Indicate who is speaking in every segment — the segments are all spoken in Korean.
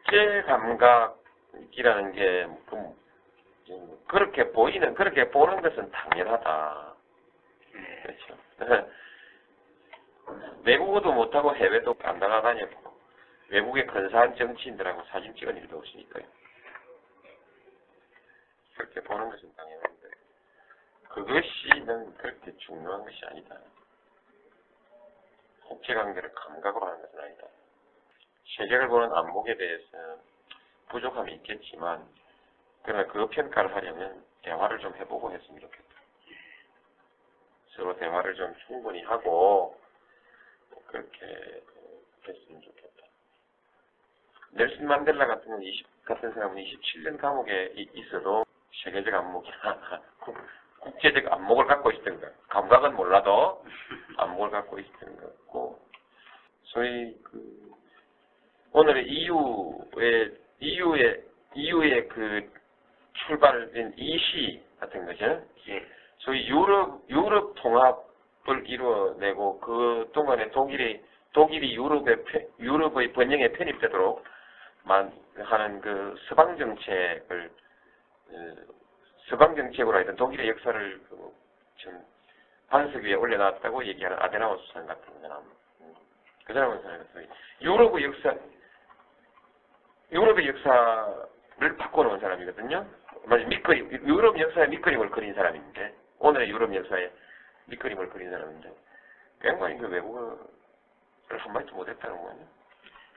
Speaker 1: 국제 감각이라는 게 그렇게 보는 것은 당연하다. 그렇죠. 외국어도 못하고 해외도 안 나가다녔고 외국의 근사한 정치인들하고 사진 찍은 일도 없으니까요. 그렇게 보는 것은 당연한데 그것이는 그렇게 중요한 것이 아니다. 국제관계를 감각으로 하는 것은 아니다. 세계를 보는 안목에 대해서 부족함이 있겠지만 그러나 그 평가를 하려면 대화를 좀 해보고 했으면 좋겠다. 서로 대화를 좀 충분히 하고 그렇게 했으면 좋겠다. 넬슨 만델라 같은 사람은 27년 감옥에 있어도 세계적 안목이나 국제적 안목을 갖고 있었던 것. 감각은 몰라도 안목을 갖고 있었던 것 같고, 소위 오늘의 EU의 그 출발된 EC 같은 거죠. 소위 유럽 통합을 이루어내고 그 동안에 독일이 유럽의 번영에 편입되도록 하는 그 서방 정책으로 하여튼 독일의 역사를 좀 반석 위에 올려놨다고 얘기하는 아데나우어 수상 같은 사람. 그 사람은 유럽의 역사를 바꿔놓은 사람이거든요. 유럽 역사의 밑그림을 그린 사람인데, 오늘의 유럽 역사의 밑그림을 그린 사람인데, 굉장히 그 외국어를 한마디도 못했다는 거예요.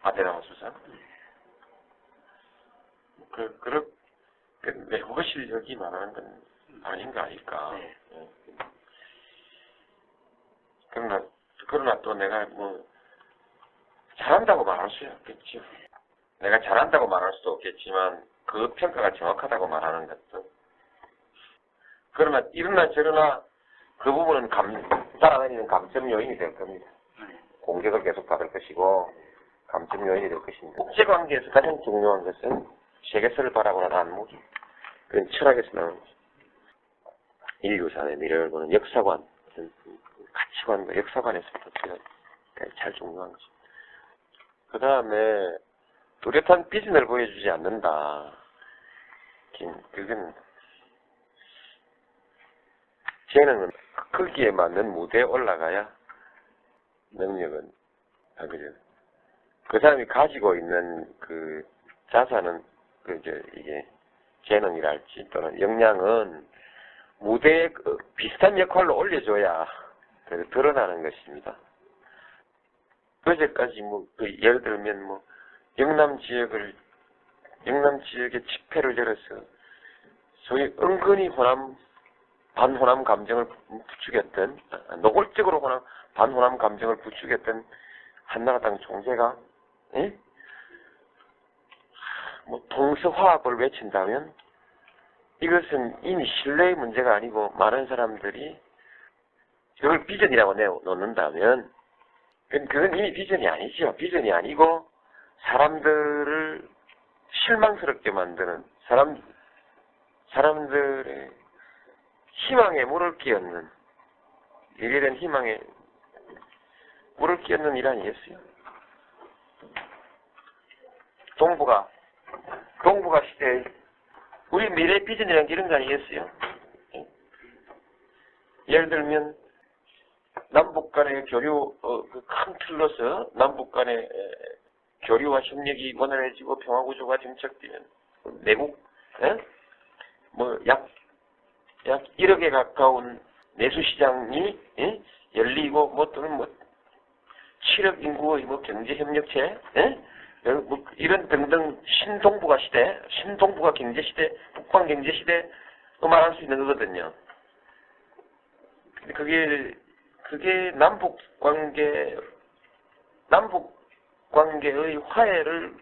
Speaker 1: 아데나우어 수상. 외국어 실력이 말하는 건 아닌 거 아닐까. 네. 그러나 또 내가 잘한다고 말할 수 없겠죠. 내가 잘한다고 말할 수도 없겠지만 그 평가가 정확하다고 말하는 것도. 그러나 이러나 저러나 그 부분은 따라다니는 감점 요인이 될 겁니다. 공격을 계속 받을 것이고 감점 요인이 될 것입니다. 국제관계에서 가장 중요한 것은 세계사를 바라보는 안목이. 그건 철학에서 나오는 거죠. 인류사의 미래를 보는 역사관, 가치관과 역사관에서부터 제일 중요한 거죠. 그 다음에 뚜렷한 비전을 보여주지 않는다. 그건 재능은 거기에 맞는 무대에 올라가야 능력은 그죠. 그 사람이 가지고 있는 그 자산은 이게 재능이랄지 또는 역량은 무대에 비슷한 역할로 올려줘야 드러나는 것입니다. 그제까지 예를 들면 영남 지역의 집회를 열어서 소위 은근히 반호남 감정을 부추겼던, 노골적으로 반호남 감정을 부추겼던 한나라당 총재가 동서화합을 외친다면 이것은 이미 신뢰의 문제가 아니고 많은 사람들이 그걸 비전이라고 내놓는다면 그건 이미 비전이 아니죠. 비전이 아니고 사람들을 실망스럽게 만드는 사람들의 희망에 물을 끼얹는 예리된 희망에 물을 끼얹는 일 아니겠어요? 동북아 시대에 우리 미래 비전이라는 게 이런 거 아니겠어요? 예를 들면 남북 간의 교류 큰 틀로서 남북 간의 교류와 협력이 원활해지고 평화구조가 정착되면 내국 약 1억에 가까운 내수시장이 열리고 또는 7억 인구의 경제협력체 이런 등등 신동북아 경제시대, 북방경제시대 말할 수 있는 거거든요. 그게 남북관계의 화해를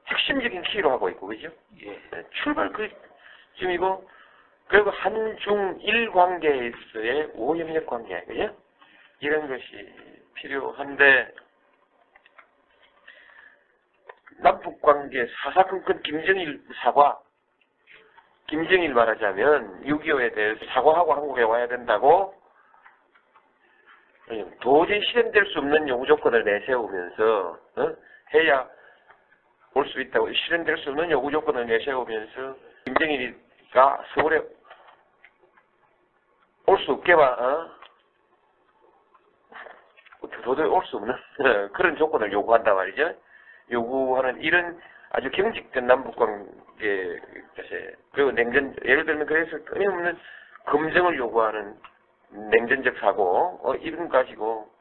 Speaker 1: 핵심적인 키로 하고 있고, 그죠? 예. 출발 그쯤이고, 그리고 한중일 관계에서의 우호협력 관계, 그죠? 이런 것이 필요한데, 남북관계 사사건건 김정일 말하자면 6.25에 대해서 사과하고 한국에 와야 된다고 도저히 실현될 수 없는 요구 조건을 내세우면서 해야 올 수 있다고 실현될 수 없는 요구 조건을 내세우면서 김정일이가 서울에 올 수 없게 도저히 올 수 없는 그런 조건을 요구한단 말이죠. 요구하는 이런 아주 경직된 남북관계 그리고 냉전 예를 들면 그래서 끊임없는 검증을 요구하는 냉전적 사고 이런 거 가지고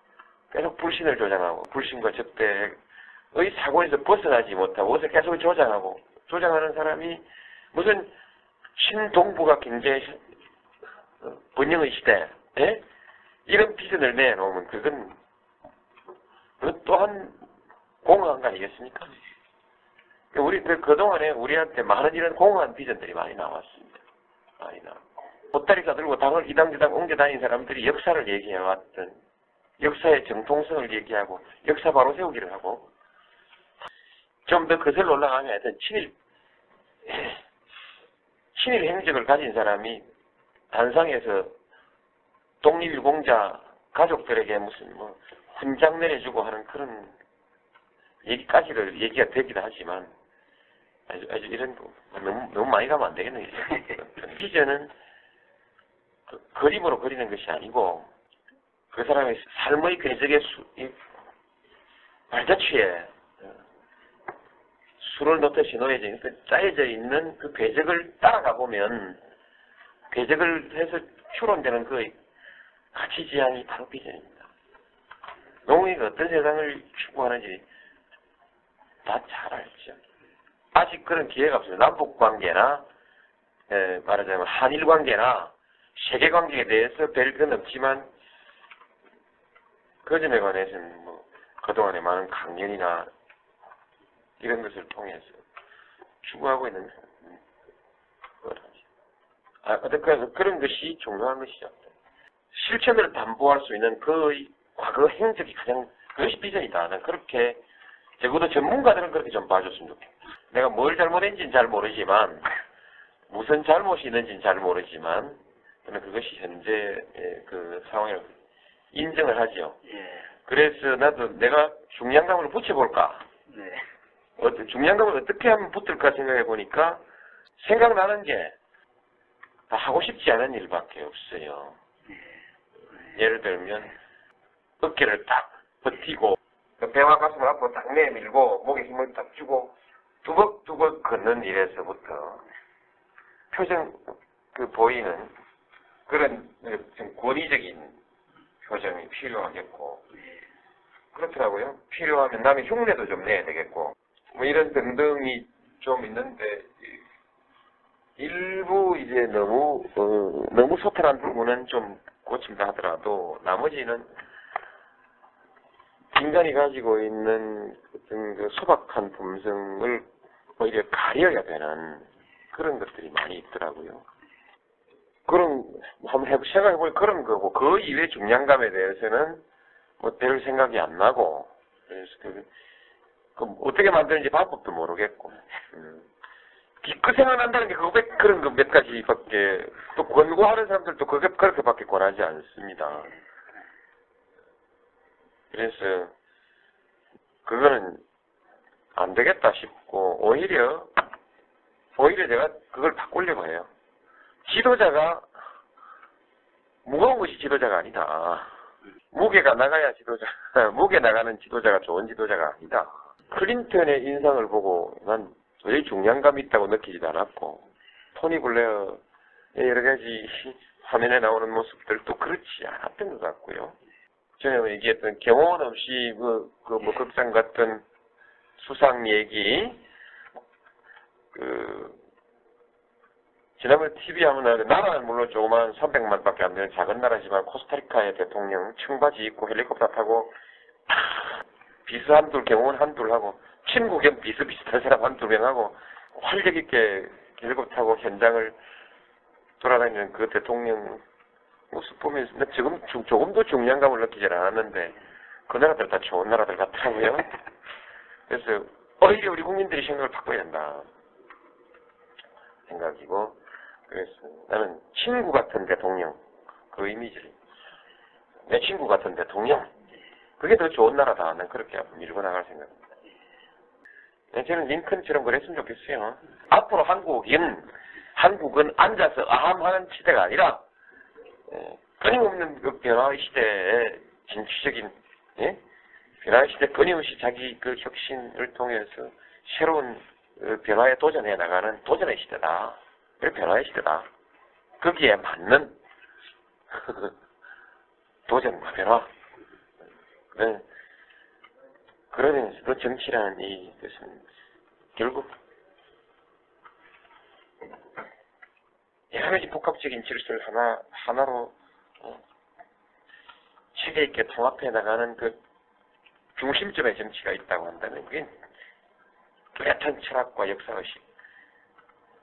Speaker 1: 계속 불신을 조장하고 불신과 적대의 사고에서 벗어나지 못하고 그것을 계속 조장하는 사람이 무슨 신동북아 경제 번영의 시대 이런 비전을 내놓으면 그건 또한 공허한 거 아니겠습니까? 우리 그동안에 우리한테 많은 이런 공허한 비전들이 많이 나왔습니다. 많이 나왔고 보따리 싸들고 당을 이당저당 옮겨 다닌 사람들이 역사를 얘기해왔던 역사의 정통성을 얘기하고 역사 바로 세우기를 하고 좀 더 거슬러 올라가면 하여튼 친일 행적을 가진 사람이 단상에서 독립유공자 가족들에게 무슨 훈장 내려주고 하는 그런 얘기까지를 얘기가 되기도 하지만 아주 이런 거 너무 많이 가면 안 되겠네요. 비전은 그림으로 그리는 것이 아니고 그 사람의 삶의 궤적에 발자취에 수를 놓듯이 짜여져 있는 그 궤적을 따라가 보면 궤적을 해서 추론되는 그 가치 지향이 바로 비전입니다. 농민이 어떤 세상을 추구하는지 다 잘 알죠. 아직 그런 기회가 없습니다. 남북 관계나 말하자면 한일 관계나 세계 관계에 대해서 별 건 없지만 그 점에 관해서는 그동안에 많은 강연이나 이런 것을 통해서 추구하고 있는 거라죠. 그런 것이 중요한 것이죠. 실천을 담보할 수 있는 그 과거 행적이 그것이 비전이다. 난 그렇게 적어도 전문가들은 그렇게 좀 봐줬으면 좋겠다. 내가 뭘 잘못했는지는 잘 모르지만 무슨 잘못이 있는지는 잘 모르지만 저는 그것이 현재의 그 상황을 인정을 하죠. 그래서 나도 내가 중량감을 붙여볼까? 중량감을 어떻게 하면 붙을까 생각해 보니까 생각나는 게 다 하고 싶지 않은 일밖에 없어요. 예를 들면 어깨를 딱 버티고 배와 가슴을 앞으로 딱 내밀고 목에 힘을 딱 주고 두벅두벅 걷는 일에서부터 표정 보이는 그런 좀 권위적인 표정이 필요하겠고 그렇더라고요. 필요하면 남의 흉내도 좀 내야 되겠고 이런 등등이 좀 있는데 일부 이제 너무 소탈한 부분은 좀 고친다 하더라도 나머지는 인간이 가지고 있는 그 소박한 품성을 오히려 가려야 되는 그런 것들이 많이 있더라고요. 그런 한번 생각해보면 그런 거고 그 이외의 중량감에 대해서는 별 생각이 안 나고 그래서 어떻게 만드는지 방법도 모르겠고 그 생각난다는 게 그런 거 몇 가지밖에 또 권고하는 사람들도 그렇게밖에 권하지 않습니다. 그래서 그거는 안 되겠다 싶고 오히려 제가 그걸 바꾸려고 해요. 지도자가 무거운 것이 지도자가 아니다. 무게가 나가야 무게 나가는 지도자가 좋은 지도자가 아니다. 클린턴의 인상을 보고 난 도저히 중량감이 있다고 느끼지도 않았고 토니 블레어의 여러 가지 화면에 나오는 모습들도 그렇지 않았던 것 같고요. 전에 얘기했던 경험 없이 극상 같은 수상 얘기 지난번에 TV 하면 나라는 물론 조그만 300만밖에 안 되는 작은 나라지만 코스타리카의 대통령 청바지 입고 헬리콥터 타고 비스 한둘 경호원 한둘 하고 친구 겸 비슷비슷한 사람 한두 명 하고 활력 있게 헬리콥터 타고 현장을 돌아다니는 그 대통령 모습 보면서 조금도 중량감을 느끼지 않았는데 그 나라들 다 좋은 나라들 같더라고요. 그래서 오히려 우리 국민들이 생각을 바꿔야 한다 생각이고 그래서 나는 친구 같은 대통령 그 이미지를 내 친구 같은 대통령 그게 더 좋은 나라다. 난 그렇게 밀고 나갈 생각입니다. 저는 링컨처럼 그랬으면 좋겠어요. 앞으로 한국은 앉아서 아함하는 시대가 아니라 끊임없는 그 변화의 시대에 진취적인 변화의 시대 끊임없이 자기 그 혁신을 통해서 새로운 변화에 도전해 나가는 도전의 시대다. 그래 변화의 시대다. 거기에 맞는 도전과 변화. 그러면서 그 정치라는 것은 결국 여러 가지 복합적인 질서를 하나로 체계 있게 통합해 나가는 그 중심점의 정치가 있다고 한다면 그게 뚜렷한 철학과 역사의식,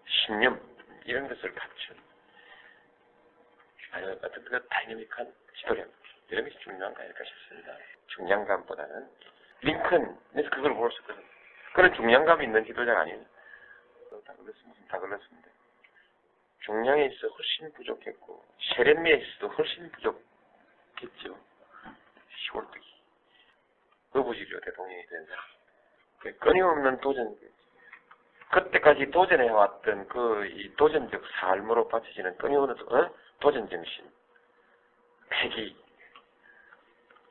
Speaker 1: 신념 이런 것을 갖춘 어떤 그 다이내믹한 지도력 이런 것이 중요한 거 아닐까 싶습니다. 중량감보다는 링컨에서 그걸 볼 수 있거든요. 그런 중량감이 있는 지도자가 아니에요. 다 걸렸습니다. 중량에 있어 훨씬 부족했고 세련미에 있어도 훨씬 부족했죠. 시골뜨기. 의부지리로 대통령이 된 사람. 끊임없는 도전, 그때까지 도전해왔던 이 도전적 삶으로 받쳐지는 끊임없는 도전정신, 패기,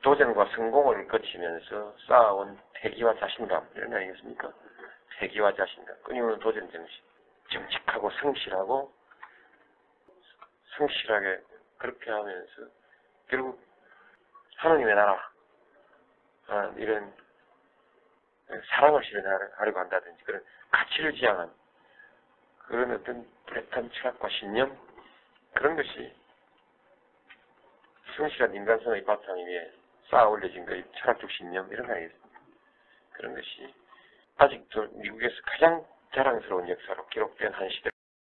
Speaker 1: 도전과 성공을 거치면서 쌓아온 패기와 자신감, 이런 거 아니겠습니까? 패기와 자신감, 끊임없는 도전정신, 정직하고 성실하게 그렇게 하면서 결국 하나님의 나라, 이런 사랑을 실현하려고 한다든지 그런 가치를 지향한 그런 어떤 뚜렷한 철학과 신념 그런 것이 성실한 인간성의 바탕 위에 쌓아 올려진 그 철학적 신념 이런 거 아니겠습니까? 그런 것이 아직도 미국에서 가장 자랑스러운 역사로 기록된 한 시대